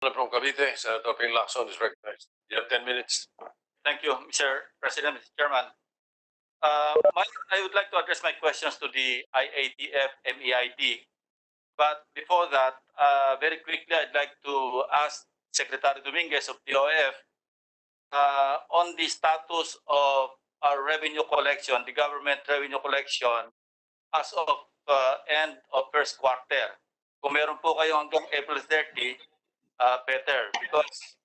From Cavite, Senator Lacson is recognized. You have 10 minutes. Thank you, Mr. President, Mr. Chairman. I would like to address my questions to the IATF MEID. But before that, very quickly, I'd like to ask Secretary Dominguez of DOF on the status of our revenue collection, the government revenue collection, as of end of first quarter. Kung meron po kayo hanggang April 30, better because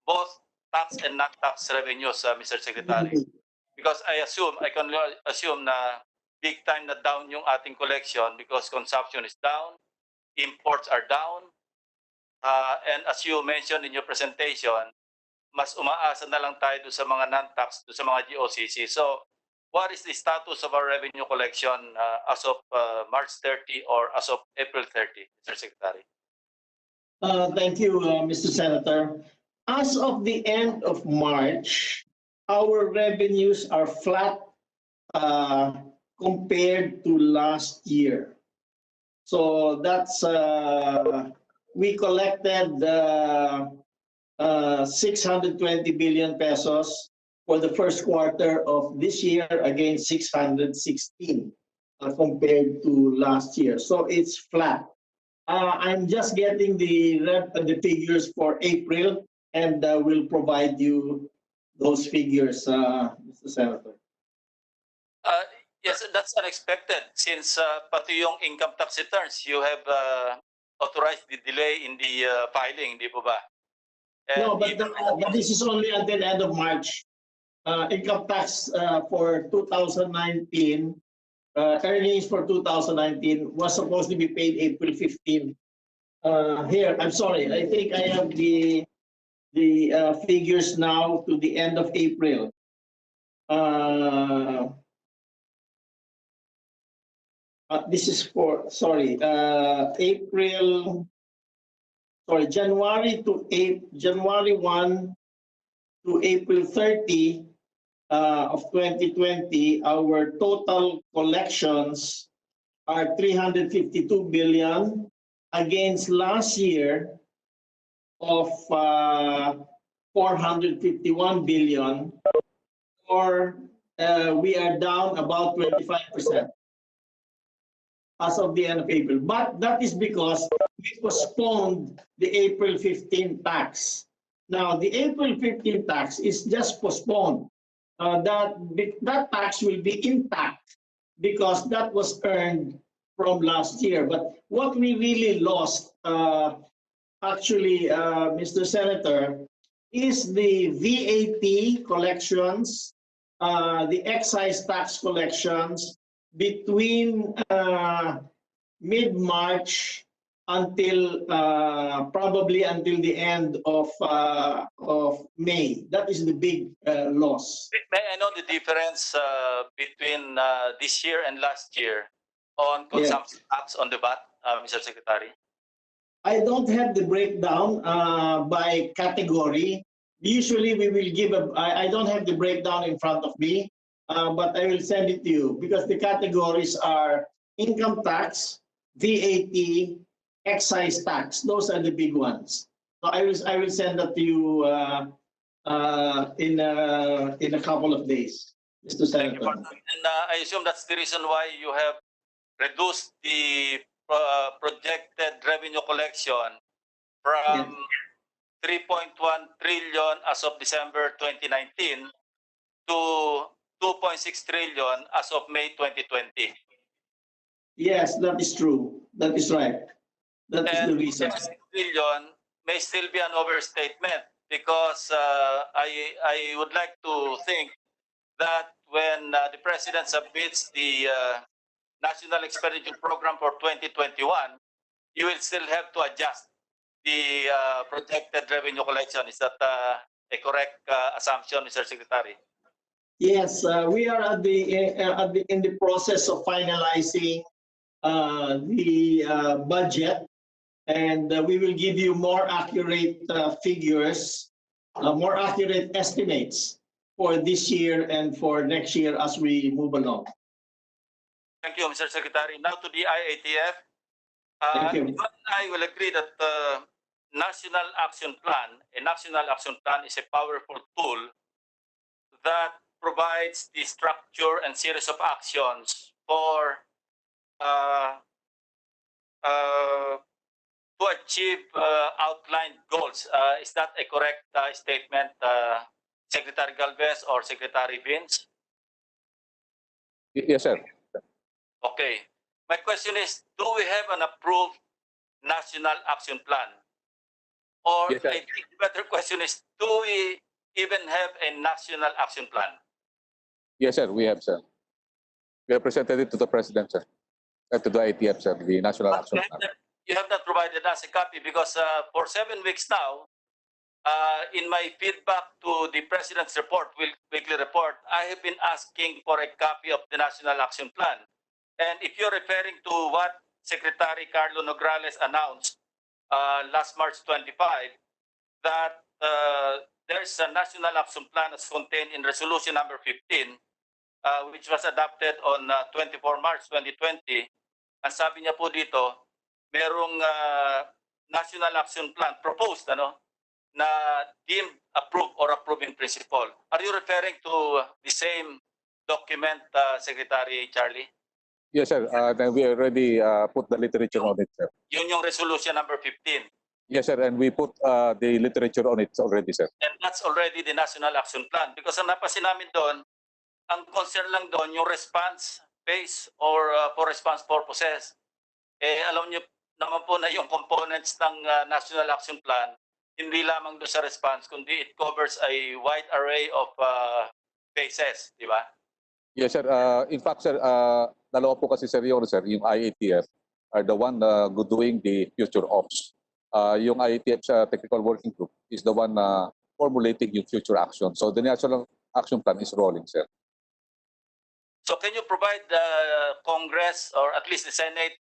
both tax and non-tax revenues, Mr. Secretary. Because I can assume na big time na down yung ating collection because consumption is down, imports are down, and as you mentioned in your presentation, mas umaasa na lang tayo sa mga non-tax, sa mga GOCC. So, what is the status of our revenue collection as of March 30 or as of April 30, Mr. Secretary? Thank you, Mr. Senator. As of the end of March, our revenues are flat compared to last year. So that's we collected 620 billion pesos for the first quarter of this year against 616 compared to last year. So it's flat. I'm just getting the figures for April, and we'll provide you those figures, Mr. Senator. Yes, that's unexpected since pati yung income tax returns, you have authorized the delay in the filing, di po ba? And no, but this is only until the end of March. Income tax for 2019, earnings for 2019 was supposed to be paid April 15. Here, I'm sorry, I think I have the figures now to the end of April. This is for, sorry, April, sorry, January 1 to April 30 of 2020, our total collections are 352 billion against last year of 451 billion, or we are down about 25% as of the end of April. But that is because we postponed the April 15 tax. Now, the April 15 tax is just postponed. That tax will be intact because that was earned from last year. But what we really lost, actually, Mr. Senator, is the VAT collections, the excise tax collections between mid-March until probably until the end of May. That is the big loss. May I know the difference between this year and last year on consumption tax on the VAT, Mr. Secretary? I don't have the breakdown by category. Usually we will give I don't have the breakdown in front of me, but I will send it to you because the categories are income tax, VAT, excise tax. Those are the big ones. So I will send that to you in a couple of days, Mr. Senator. Thank you, and I assume that's the reason why you have reduced the projected revenue collection from 3.1 trillion as of December 2019 to 2.6 trillion as of May 2020. Yes, that is true. That is right. That is the reason. 2.6 trillion may still be an overstatement because I would like to think that when the President submits the National Expenditure Program for 2021, you will still have to adjust the projected revenue collection. Is that a correct assumption, Mr. Secretary? Yes, we are in the process of finalizing the budget, and we will give you more accurate figures, more accurate estimates for this year and for next year as we move along. Thank you, Mr. Secretary. Now to the IATF. Thank you. I will agree that national action plan, a national action plan is a powerful tool that provides the structure and series of actions for uh, uh, to achieve outlined goals. Is that a correct statement, Secretary Galvez or Secretary Vince? Yes, sir. Okay. My question is, do we have an approved national action plan? Or Yes, sir. I think the better question is, do we even have a national action plan? Yes, sir. We have, sir. We have presented it to the president, sir. To the ITF, sir, the National But Action Plan. you have not provided us a copy because for 7 weeks now, in my feedback to the President's report, weekly report, I have been asking for a copy of the National Action Plan. And if you're referring to what Secretary Carlo Nograles announced last March 25, that there's a National Action Plan as contained in Resolution number 15, which was adopted on 24 March 2020. Ang sabi niya po dito, merong National Action Plan proposed na deemed approved or approved in principle. Are you referring to the same document, Secretary Charlie? Yes, sir. Then we already put the literature on it, sir. Yun yung resolution number 15. Yes, sir. And we put the literature on it already, sir. And that's already the National Action Plan. Because ang napasin namin doon, ang concern lang doon, yung response phase or for response purposes. Alam niyo naman po na yung components ng National Action Plan, hindi lamang doon sa response, kundi it covers a wide array of phases, di ba? Yes, sir. In fact, sir, dalawa po kasi, sir, sir, yung IATF are the one doing the future ops. Yung IATF Technical Working Group is the one formulating yung future action. So the National Action Plan is rolling, sir. So can you provide the Congress or at least the Senate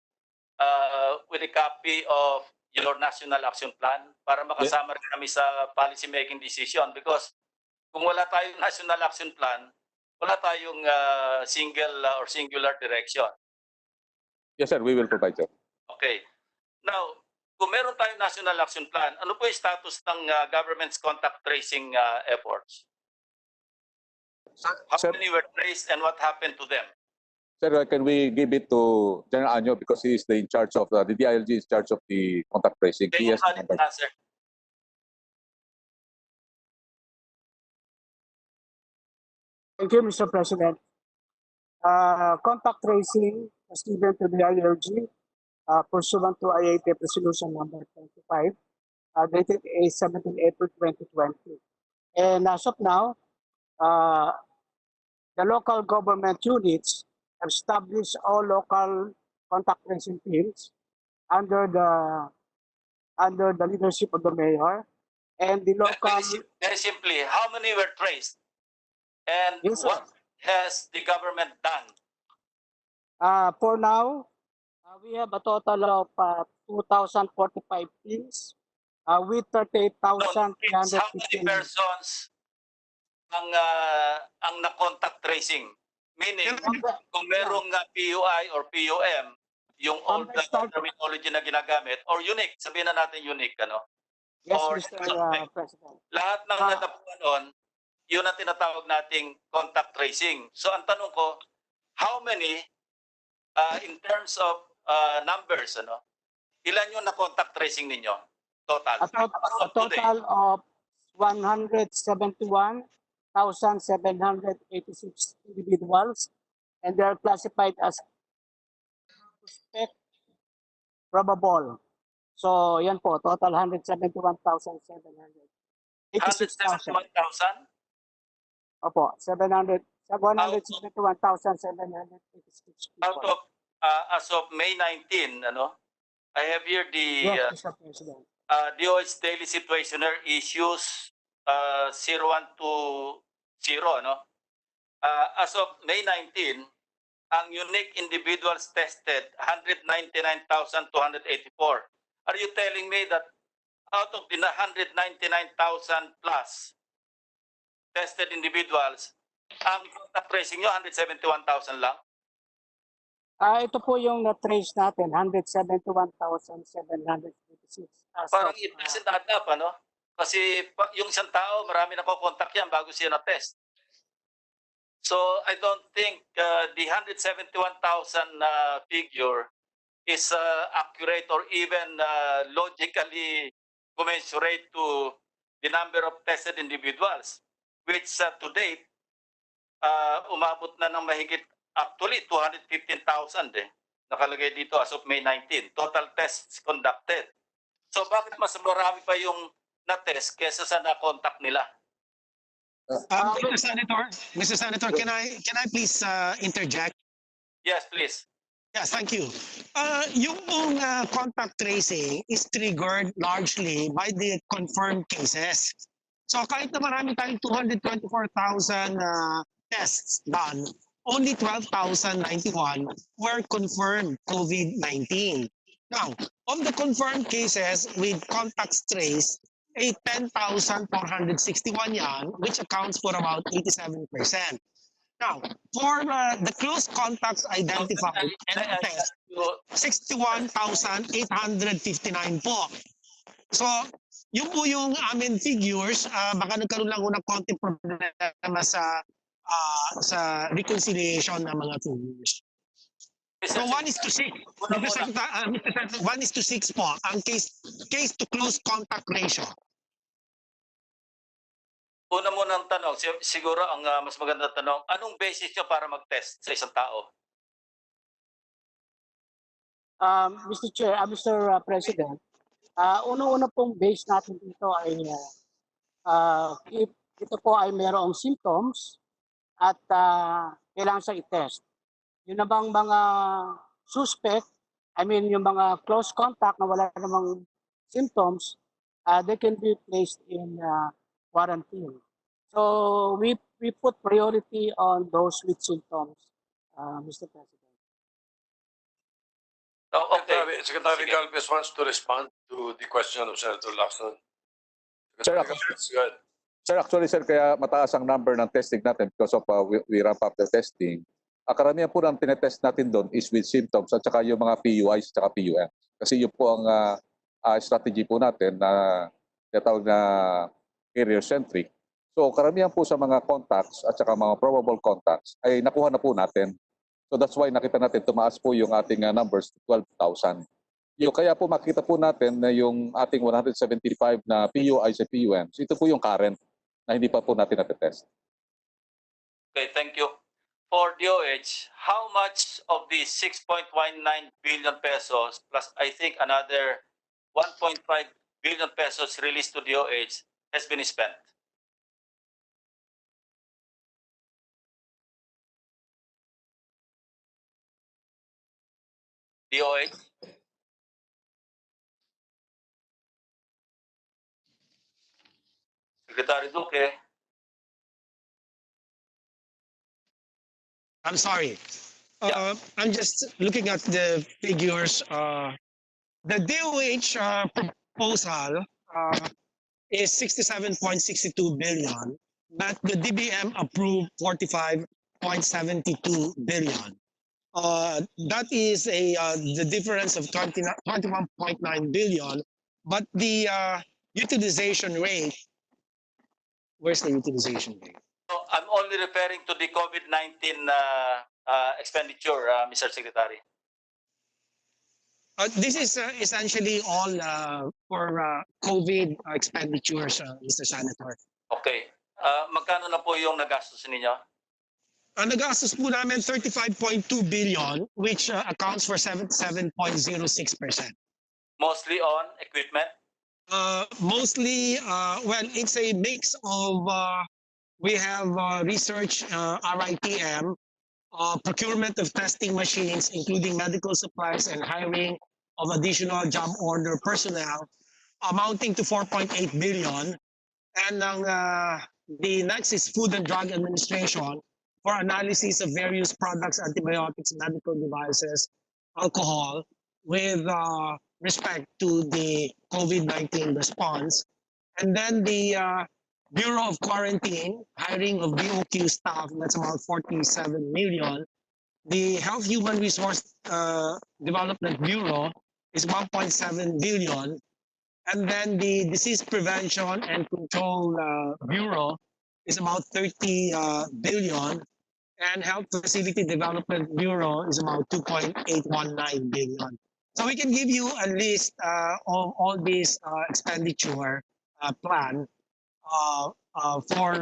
with a copy of your National Action Plan para makasama rin kami sa policy making decision? Because kung wala tayong National Action Plan, wala tayong single or singular direction. Yes, sir. We will provide, sir. Okay. Now, kung meron tayong National Action Plan, ano po yung status ng government's contact tracing efforts? How Sir, many were traced and what happened to them? sir, can we give it to General Anyo because he is in charge of the DILG is in charge of the contact tracing. Can He you has the number. answer? Thank you, Mr. President. Contact tracing was given to the ILG pursuant to IATF Resolution number 25, dated 17 April 2020. And as of now, the local government units have established all local contact tracing teams under the leadership of the mayor and the local. Very simply, how many were traced? And Yes, sir. what has the government done? For now, we have a total of 2,045 teams with How many 38,315. persons ang na-contact tracing? Meaning, kung merong PUI or PUM, yung old terminology na ginagamit, or unique, sabihin na natin unique, Yes, or Mr. President. lahat ng natapuan nun, yun ang tinatawag nating contact tracing. So ang tanong ko, how many, in terms of numbers, ilan yung na-contact tracing ninyo? Total. A total of 171,786 individuals, and they are classified as suspect, probable. So, yan po, total 171,786. 171,000? Opo, 171,786 Out people. of, as of May 19, I have here the Yes, Mr. President. DOH Daily Situationer issues 0120, as of May 19, ang unique individuals tested, 199,284. Are you telling me that out of the 199,000 plus tested individuals, ang contact tracing nyo, 171,000 lang? Ito po yung na-trace natin, 171,756. Parang i-test and add up, ano? Kasi yung isang tao, marami na contact yan bago siya na-test. So I don't think the 171,000 figure is accurate or even logically commensurate to the number of tested individuals, which to date, umabot na ng mahigit, actually 215,000 nakalagay dito as of May 19, total tests conducted. So bakit mas marami pa yung na-test kesa sa na-contact nila? Mr. Senator, can I please interject? Yes, please. Yes, thank you. Yung contact tracing is triggered largely by the confirmed cases. So kahit na marami tayong 224,000 tests done, only 12,091 were confirmed COVID-19. Now, of the confirmed cases with contacts traced, 10,461 yan, which accounts for about 87%. Now, for the close contacts identified and test, 61,859 po. So, yun po yung amin figures, baka nagkaroon lang ng konting problema sa reconciliation ng mga figures. So 1:6. Mr. Secretary, 1:6 po ang case to close contact ratio. Una muna ang tanong, siguro ang mas magandang tanong, anong basis nyo para mag-test sa isang tao? Mr. Chair, Mr. President, unang-una pong base natin dito ay if ito po ay mayroong symptoms at kailangan sa i-test. Yun na bang mga suspect, yung mga close contact na wala namang symptoms, they can be placed in quarantine. So we put priority on those with symptoms, Mr. President. Okay. Secretary Sige. Galvez wants to respond to the question of Senator Lacson. Sir, Secretary Galvez, go ahead. Sir, actually, sir, kaya mataas ang number ng testing natin because of we ramp up the testing. Karamihan po ng tinetest natin doon is with symptoms at saka yung mga PUIs at saka PUM. Kasi yun po ang strategy po natin na tinatawag na carrier-centric. So karamihan po sa mga contacts at saka mga probable contacts ay nakuha na po natin. So that's why nakita natin tumaas po yung ating numbers to 12,000. Kaya po makita po natin na yung ating 175 na PUIs at PUMs, ito po yung current na hindi pa po natin natetest. Okay, thank you. For DOH, how much of the 6.19 billion pesos plus I think another 1.5 billion pesos released to DOH has been spent? DOH? Secretary Duque? I'm sorry. I'm just looking at the figures. The DOH proposal is 67.62 billion, but the DBM approved 45.72 billion. That is the difference of 21.9 billion, but the utilization rate, where's the utilization rate? So I'm only referring to the COVID-19 expenditure, Mr. Secretary. This is essentially all for COVID expenditures, Mr. Senator. Okay. Magkano na po yung nagastos ninyo? Nagastos po namin 35.2 billion, which accounts for 77.06%. Mostly on equipment? Mostly, well, it's a mix of, we have research, RITM, procurement of testing machines, including medical supplies and hiring of additional job order personnel, amounting to 4.8 billion. And the next is Food and Drug Administration for analysis of various products, antibiotics, medical devices, alcohol, with respect to the COVID-19 response. And then the Bureau of Quarantine, hiring of BOQ staff, that's about 47 million. The Health Human Resource Development Bureau is 1.7 billion. And then the Disease Prevention and Control Bureau is about 30 billion. And Health Facility Development Bureau is about 2.819 billion. So we can give you a list of all these expenditure plan for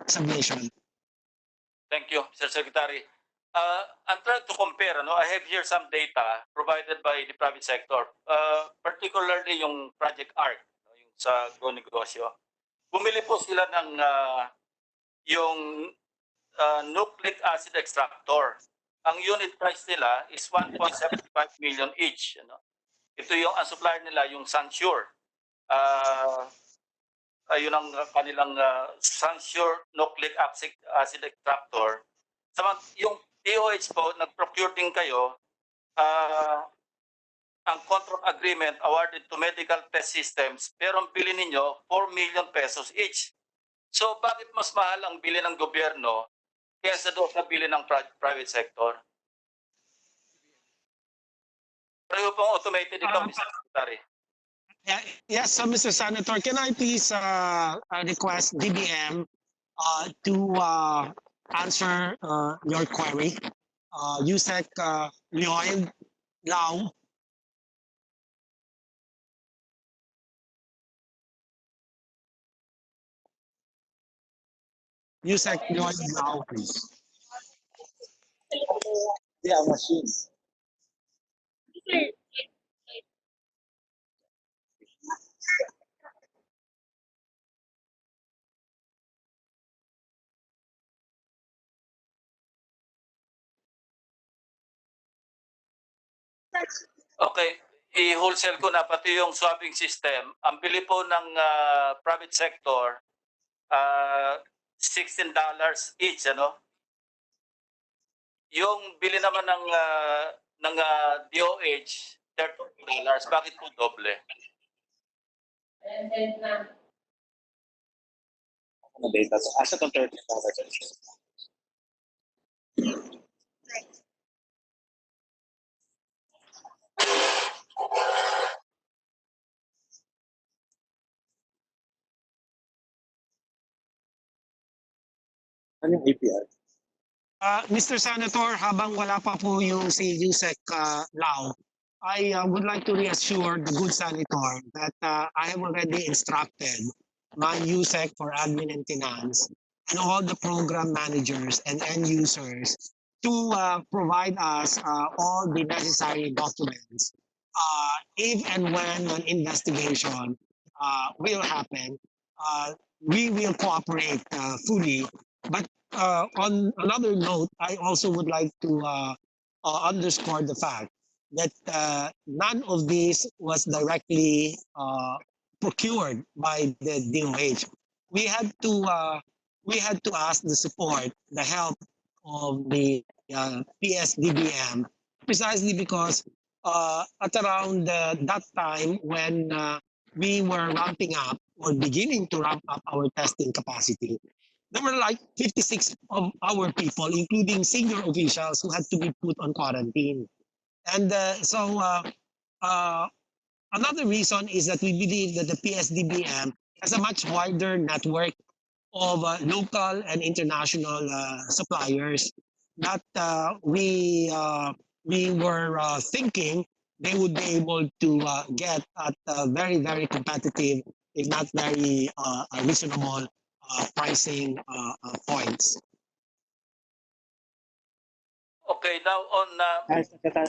submission. Thank you, Mr. Secretary. I'm trying to compare. I have here some data provided by the private sector, particularly yung Project ARC, yung sa Go Negosyo. Bumili po sila ng yung nucleic acid extractor. Ang unit price nila is 1.75 million each. Ito yung ang supplier nila, yung Sansure. Ayun ang kanilang Sansure nucleic acid extractor. Yung DOH po, nag-procure din kayo, ang contract agreement awarded to medical test systems, pero ang bili ninyo, 4 million pesos each. So bakit mas mahal ang bili ng gobyerno kaysa doon sa bili ng private sector? Pareho pong automated ito, Mr. Secretary. Yes, so Mr. Senator, can I please request DBM to answer your query? Yusek Lloyd Lau. Yusek Lloyd Lau, please. Yeah, machines. Okay, i-wholesale ko na pati yung swabbing system. Ang bili po ng private sector, $16 each, Yung bili naman ng DOH, $30. Bakit po doble? Data. So, asset on $30. Ano yung APR? Mr. Senator, habang wala pa po yung si Yusek Lau, I would like to reassure the good senator that I have already instructed my Yusek for Admin and Finance and all the program managers and end users to provide us all the necessary documents. If and when an investigation will happen, we will cooperate fully. But on another note, I also would like to underscore the fact that none of this was directly procured by the DOH. We had to ask the support, the help of the PSDBM, precisely because at around that time when we were ramping up or beginning to ramp up our testing capacity, there were like 56 of our people, including senior officials, who had to be put on quarantine. And another reason is that we believe that the PSDBM has a much wider network of local and international suppliers that we were thinking they would be able to get at very, very competitive, if not very reasonable pricing points. Okay, now on... Hi, Senator.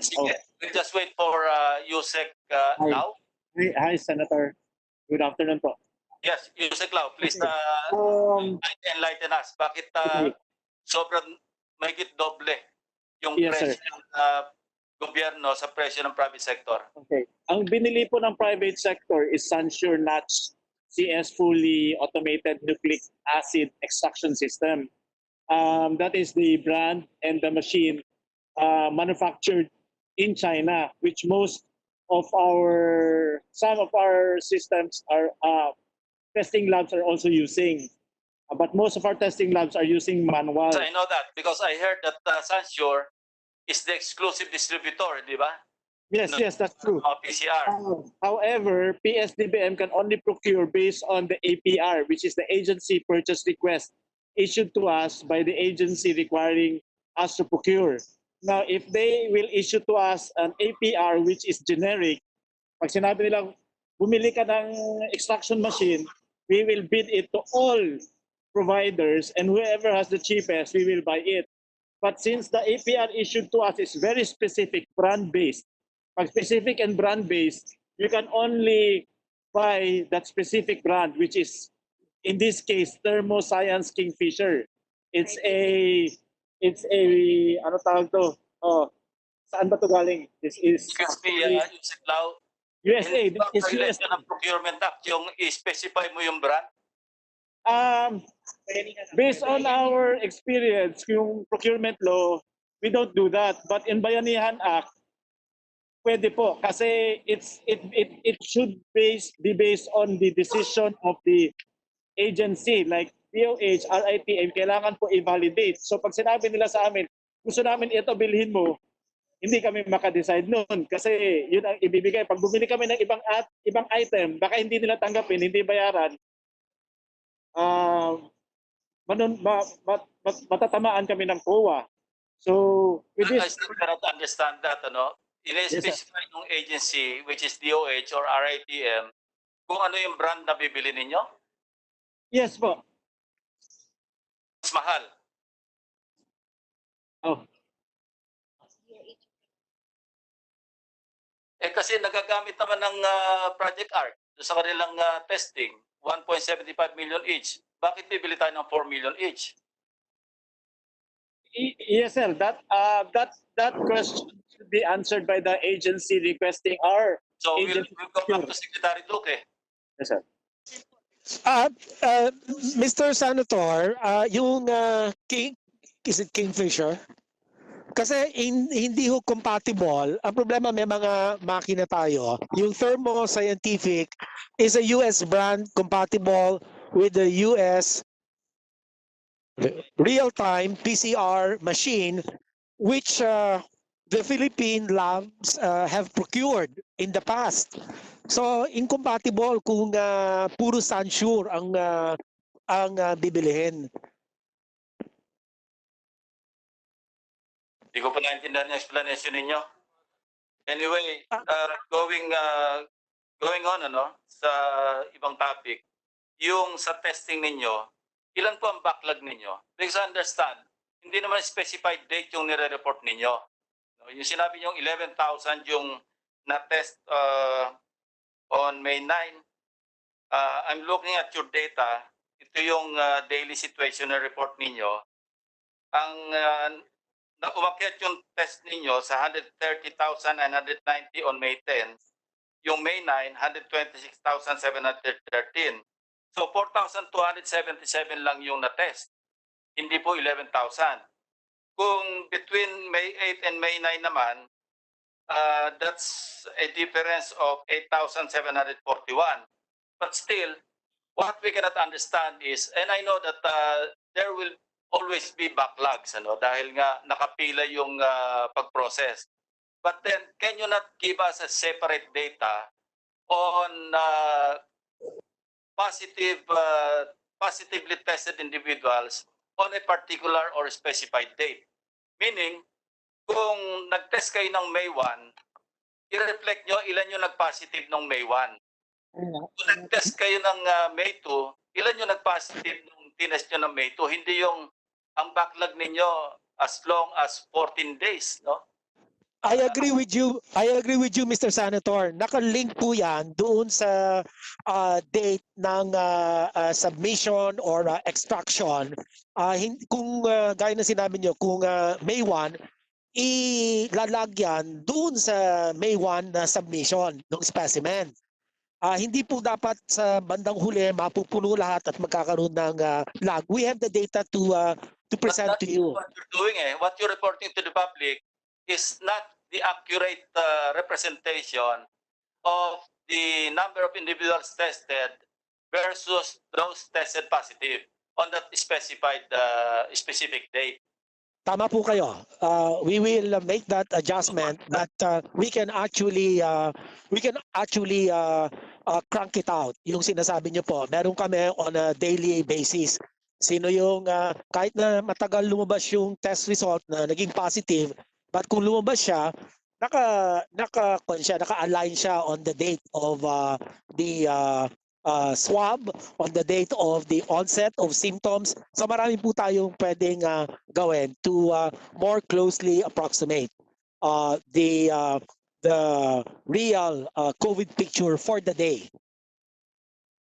we'll just wait for Yusek Lau. Hi, Senator. Good afternoon po. Yes, Yusek Lau, please enlighten us. Bakit Okay. sobrang mahigit doble yung Yes, sir. presyo ng gobyerno sa presyo ng private sector? Okay. Ang binili po ng private sector is Sansure Notch CS fully automated nucleic acid extraction system. That is the brand and the machine manufactured in China, which some of our systems are testing labs are also using. But most of our testing labs are using manual. So I know that because I heard that Sansure is the exclusive distributor, di ba? Yes, yes, that's true. Mga PCR. However, PSDBM can only procure based on the APR, which is the agency purchase request issued to us by the agency requiring us to procure. Now, if they will issue to us an APR which is generic, pag sinabi nilang bumili ka ng extraction machine, we will bid it to all providers, and whoever has the cheapest, we will buy it. But since the APR issued to us is very specific, brand-based, pag specific and brand-based, you can only buy that specific brand, which is, in this case, Thermoscience Kingfisher. It's a, ano tawag to? Oh, saan ba to galing? This is Excuse me, Yusek Lau, USA. hindi ba It's violation USA. ng Procurement Act yung i-specify mo yung brand? Based on our experience, yung procurement law, we don't do that. But in Bayanihan Act, pwede po kasi it should be based on the decision of the agency like DOH, RITM, kailangan po i-validate. So pag sinabi nila sa amin, gusto namin ito bilhin mo, hindi kami maka-decide noon kasi yun ang ibibigay. Pag bumili kami ng ibang item, baka hindi nila tanggapin, hindi bayaran, matatamaan kami ng COA. So, with I this, still cannot understand that, ano? I-specify yung agency, which is DOH or RITM, kung ano yung brand na bibili ninyo? yes po. Mas mahal. Oh, Kasi nagagamit naman ng Project ARC sa kanilang testing, 1.75 million each. Bakit bibili tayo ng 4 million each? yes sir, that question should be answered by the agency requesting our So we'll agency. go back to Secretary Duque. Yes sir. Mr. Senator, yung is it Kingfisher? Kasi hindi ho compatible. Ang problema, may mga makina tayo. Yung Thermo Scientific is a US brand compatible with the US real-time PCR machine, which the Philippine labs have procured in the past. So incompatible kung puro Sansure ang bibilihin. Hindi ko pa naintindihan yung explanation ninyo. Anyway, going on sa ibang topic, yung sa testing ninyo, ilan po ang backlog ninyo? Because I understand, hindi naman specified date yung nire-report ninyo. Yung sinabi nyo 11,000 yung na-test on May 9. I'm looking at your data. Ito yung daily situational report ninyo. Ang na umakyat yung test ninyo sa 130,990 on May 10, yung May 9, 126,713. So 4,277 lang yung na-test, hindi po 11,000. Kung between May 8 and May 9 naman, that's a difference of 8,741. But still, what we cannot understand is, and I know that there will always be backlogs, dahil nga nakapila yung pag-process. But then, can you not give us a separate data on positively tested individuals on a particular or specified date? Meaning, kung nag-test kayo ng May 1, i-reflect nyo ilan yung nag-positive ng May 1. Kung nag-test kayo ng May 2, ilan yung nag-positive nung tinest nyo ng May 2? Hindi yung ang backlog ninyo as long as 14 days, no? I agree with you, Mr. Senator. Naka-link po yan doon sa date ng submission or extraction. Kung gaya na sinabi nyo, kung May 1, ilalagyan doon sa May 1 na submission ng specimen. Hindi po dapat sa bandang huli mapupuno lahat at magkakaroon ng lag. We have the data to present to you. What you're doing, what you're reporting to the public is not the accurate representation of the number of individuals tested versus those tested positive on that specified specific date. Tama po kayo. We will make that adjustment, but we can actually crank it out. Yung sinasabi niyo po, meron kami on a daily basis. Sino yung kahit na matagal lumabas yung test result na naging positive, but kung lumabas siya, naka-align siya on the date of the swab, on the date of the onset of symptoms. So marami po tayong pwedeng gawin to more closely approximate the real COVID picture for the day.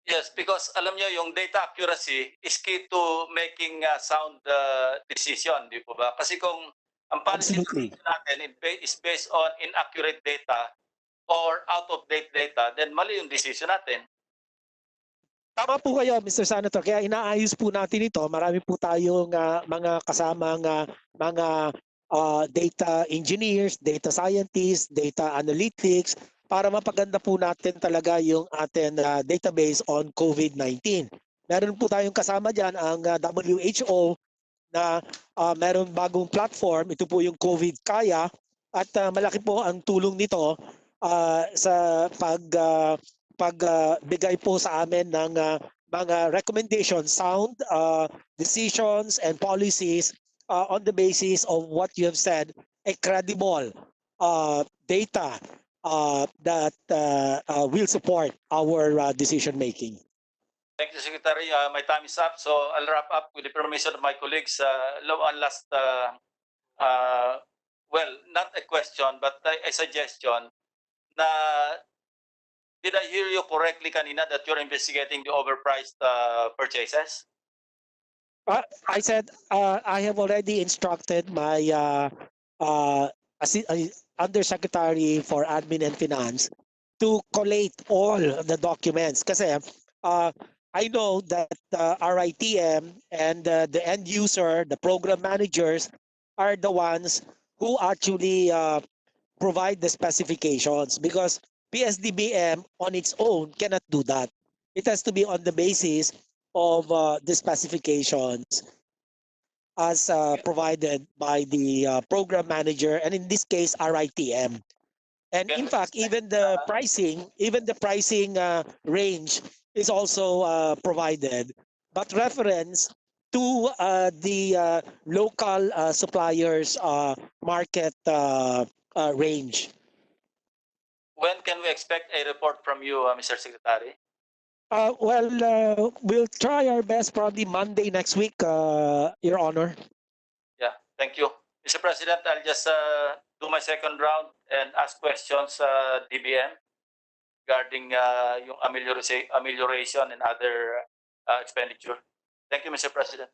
Yes, because alam nyo, yung data accuracy is key to making sound decision, di po ba? Kasi kung ang policy Absolutely. natin is based on inaccurate data or out-of-date data, then mali yung decision natin. Tama po kayo, Mr. Senator. Kaya inaayos po natin ito. Marami po tayong mga kasamang mga data engineers, data scientists, data analytics, para mapaganda po natin talaga yung ating database on COVID-19. Meron po tayong kasama dyan ang WHO na meron bagong platform. Ito po yung COVID Kaya, at malaki po ang tulong nito sa pagbigay po sa amin ng mga recommendations, sound decisions and policies on the basis of what you have said, a credible data that will support our decision making. Thank you, Secretary. My time is up, so I'll wrap up with the permission of my colleagues. One last, well, not a question, but a suggestion. Na, did I hear you correctly kanina that you're investigating the overpriced purchases? I said I have already instructed my Undersecretary for Admin and Finance to collate all the documents. Kasi I know that RITM and the end user, the program managers, are the ones who actually provide the specifications, because PSDBM on its own cannot do that. It has to be on the basis of the specifications as provided by the program manager, and in this case RITM. And in fact, even the pricing range is also provided, but reference to the local suppliers market range. When can we expect a report from you, Mr. Secretary? We'll try our best, probably Monday next week, Your Honor. Yeah, thank you. Mr. President, I'll just do my second round and ask questions, DBM, regarding yung amelioration and other expenditure. Thank you, Mr. President.